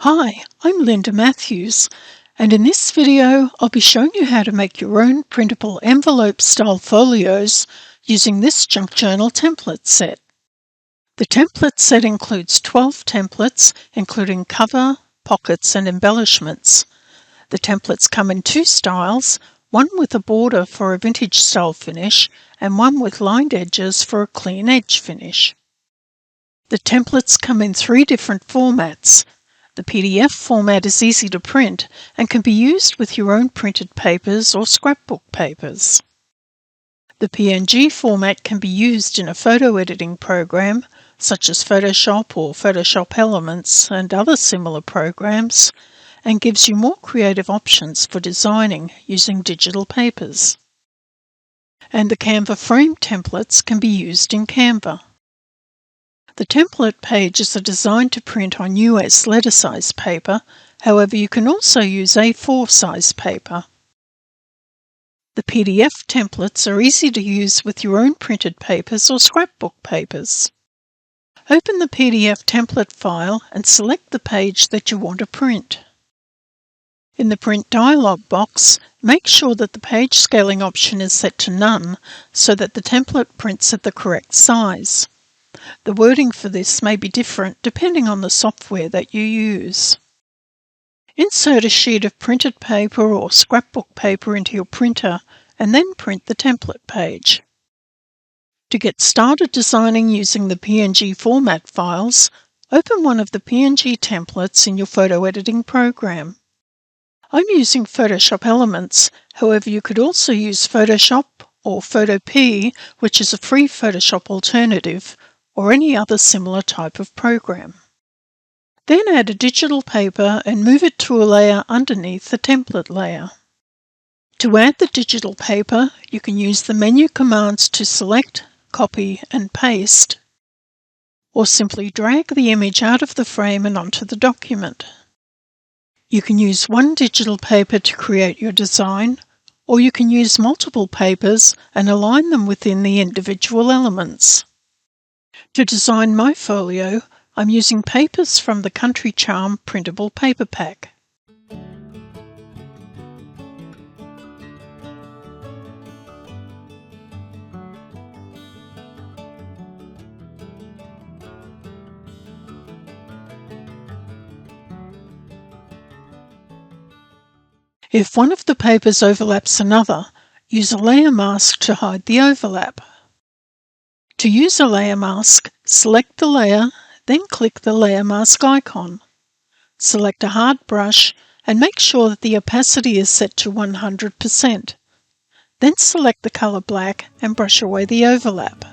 Hi, I'm Linda Matthews, and in this video I'll be showing you how to make your own printable envelope style folios using this junk journal template set. The template set includes 12 templates including cover, pockets and embellishments. The templates come in two styles, one with a border for a vintage style finish and one with lined edges for a clean edge finish. The templates come in three different formats. The PDF format is easy to print and can be used with your own printed papers or scrapbook papers. The PNG format can be used in a photo editing program such as Photoshop or Photoshop Elements and other similar programs, and gives you more creative options for designing using digital papers. And the Canva frame templates can be used in Canva. The template pages are designed to print on US letter size paper, however you can also use A4 size paper. The PDF templates are easy to use with your own printed papers or scrapbook papers. Open the PDF template file and select the page that you want to print. In the Print dialog box, make sure that the page scaling option is set to none so that the template prints at the correct size. The wording for this may be different depending on the software that you use. Insert a sheet of printed paper or scrapbook paper into your printer and then print the template page. To get started designing using the PNG format files, open one of the PNG templates in your photo editing program. I'm using Photoshop Elements, however you could also use Photoshop or Photop, which is a free Photoshop alternative, or any other similar type of program. Then add a digital paper and move it to a layer underneath the template layer. To add the digital paper, you can use the menu commands to select, copy and paste, or simply drag the image out of the frame and onto the document. You can use one digital paper to create your design, or you can use multiple papers and align them within the individual elements. To design my folio, I'm using papers from the Country Charm printable paper pack. If one of the papers overlaps another, use a layer mask to hide the overlap. To use a layer mask, select the layer, then click the layer mask icon. Select a hard brush and make sure that the opacity is set to 100%. Then select the color black and brush away the overlap.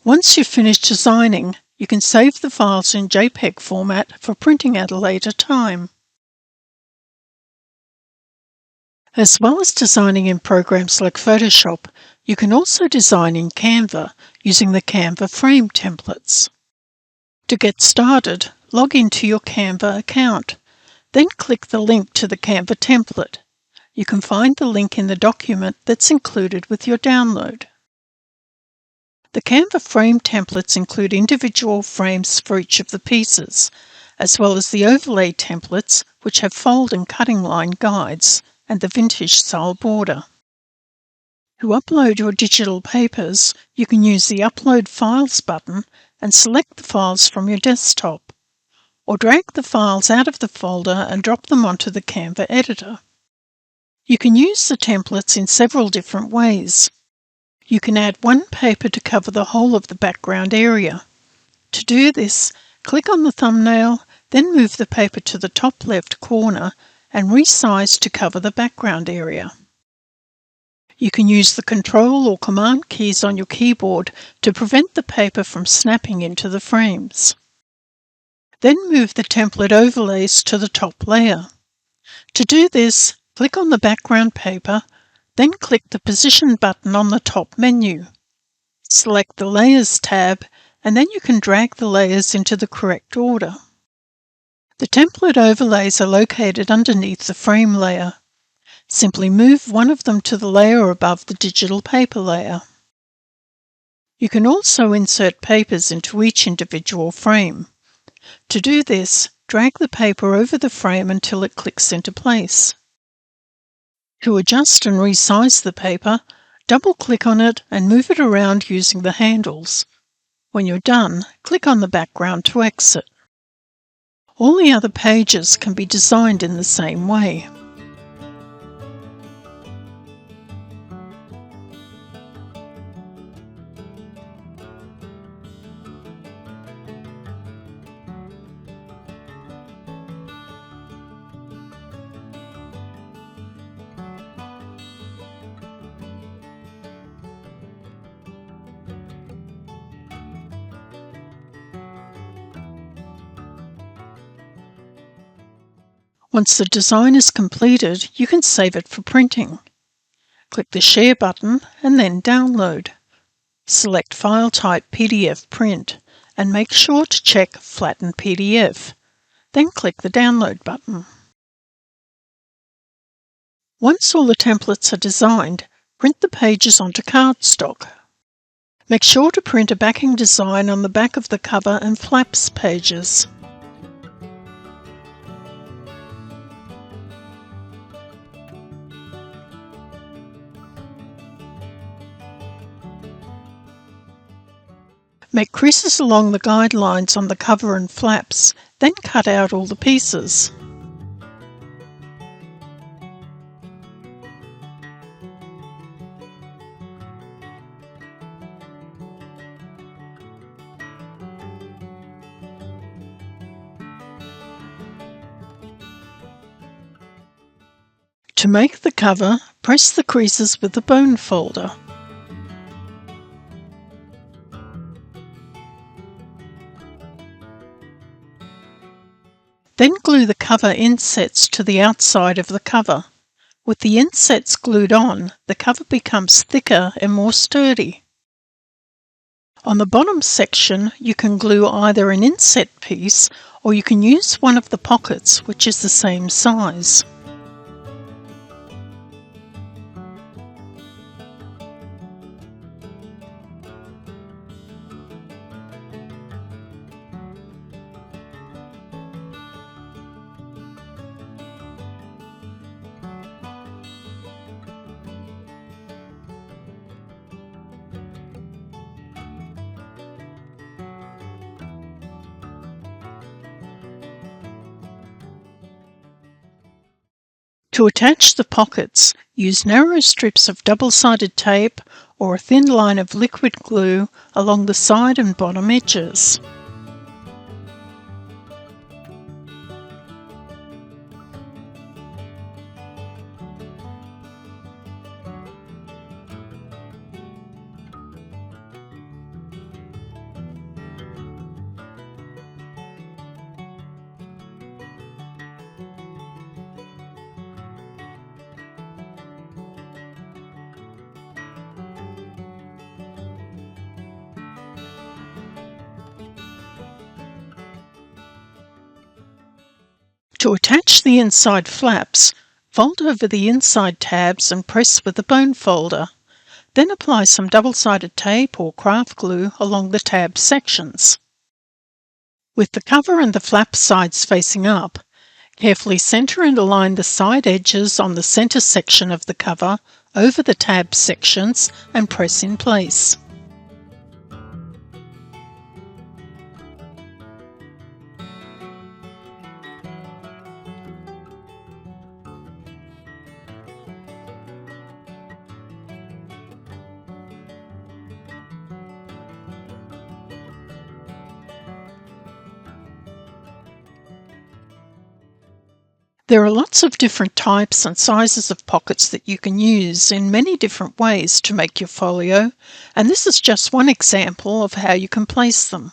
Once you've finished designing, you can save the files in JPEG format for printing at a later time. As well as designing in programs like Photoshop, you can also design in Canva using the Canva frame templates. To get started, log into your Canva account. Then click the link to the Canva template. You can find the link in the document that's included with your download. The Canva frame templates include individual frames for each of the pieces, as well as the overlay templates, which have fold and cutting line guides, and the vintage style border. To upload your digital papers, you can use the Upload Files button and select the files from your desktop, or drag the files out of the folder and drop them onto the Canva editor. You can use the templates in several different ways. You can add one paper to cover the whole of the background area. To do this, click on the thumbnail, then move the paper to the top left corner and resize to cover the background area. You can use the Control or Command keys on your keyboard to prevent the paper from snapping into the frames. Then move the template overlays to the top layer. To do this, click on the background paper, then click the Position button on the top menu. Select the Layers tab, and then you can drag the layers into the correct order. The template overlays are located underneath the frame layer. Simply move one of them to the layer above the digital paper layer. You can also insert papers into each individual frame. To do this, drag the paper over the frame until it clicks into place. To adjust and resize the paper, double-click on it and move it around using the handles. When you're done, click on the background to exit. All the other pages can be designed in the same way. Once the design is completed, you can save it for printing. Click the Share button and then Download. Select File Type PDF Print and make sure to check Flatten PDF. Then click the Download button. Once all the templates are designed, print the pages onto cardstock. Make sure to print a backing design on the back of the cover and flaps pages. Make creases along the guidelines on the cover and flaps, then cut out all the pieces. To make the cover, press the creases with the bone folder. Then glue the cover insets to the outside of the cover. With the insets glued on, the cover becomes thicker and more sturdy. On the bottom section, you can glue either an inset piece or you can use one of the pockets, which is the same size. To attach the pockets, use narrow strips of double-sided tape or a thin line of liquid glue along the side and bottom edges. To attach the inside flaps, fold over the inside tabs and press with the bone folder. Then apply some double-sided tape or craft glue along the tab sections. With the cover and the flap sides facing up, carefully centre and align the side edges on the centre section of the cover over the tab sections and press in place. There are lots of different types and sizes of pockets that you can use in many different ways to make your folio, and this is just one example of how you can place them.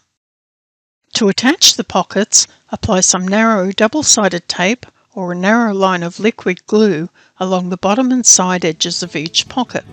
To attach the pockets, apply some narrow double-sided tape or a narrow line of liquid glue along the bottom and side edges of each pocket.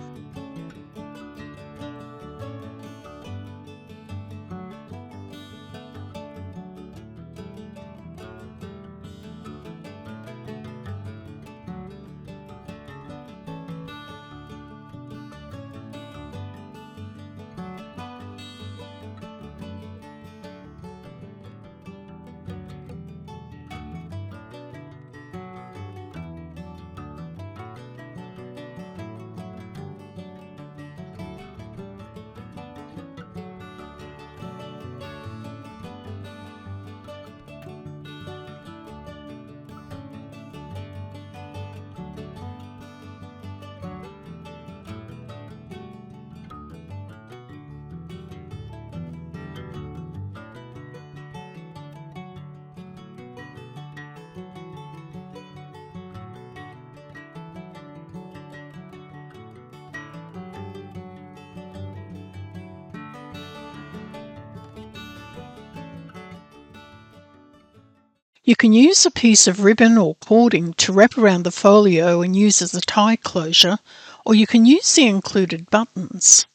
You can use a piece of ribbon or cording to wrap around the folio and use as a tie closure, or you can use the included buttons.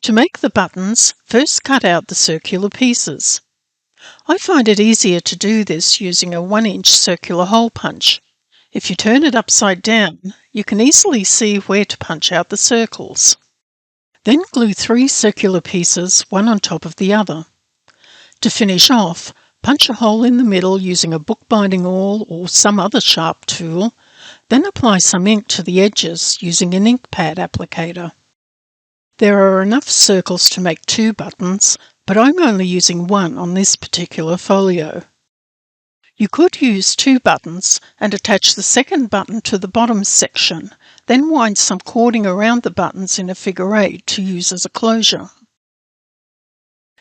To make the buttons, first cut out the circular pieces. I find it easier to do this using a 1-inch circular hole punch. If you turn it upside down, you can easily see where to punch out the circles. Then glue 3 circular pieces, one on top of the other. To finish off, punch a hole in the middle using a bookbinding awl or some other sharp tool, then apply some ink to the edges using an ink pad applicator. There are enough circles to make 2 buttons, but I'm only using 1 on this particular folio. You could use 2 buttons and attach the second button to the bottom section, then wind some cording around the buttons in a figure 8 to use as a closure.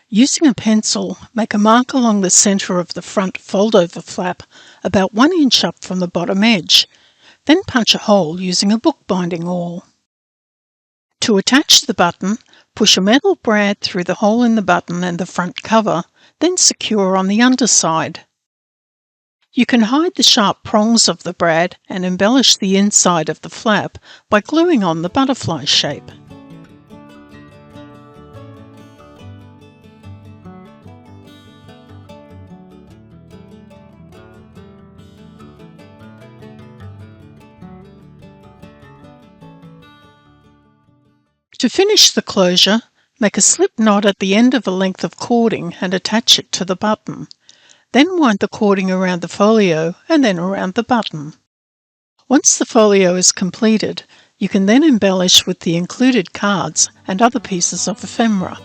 Using a pencil, make a mark along the centre of the front fold-over flap about 1 inch up from the bottom edge, then punch a hole using a bookbinding awl. To attach the button, push a metal brad through the hole in the button and the front cover, then secure on the underside. You can hide the sharp prongs of the brad and embellish the inside of the flap by gluing on the butterfly shape. To finish the closure, make a slip knot at the end of a length of cording and attach it to the button. Then wind the cording around the folio and then around the button. Once the folio is completed, you can then embellish with the included cards and other pieces of ephemera.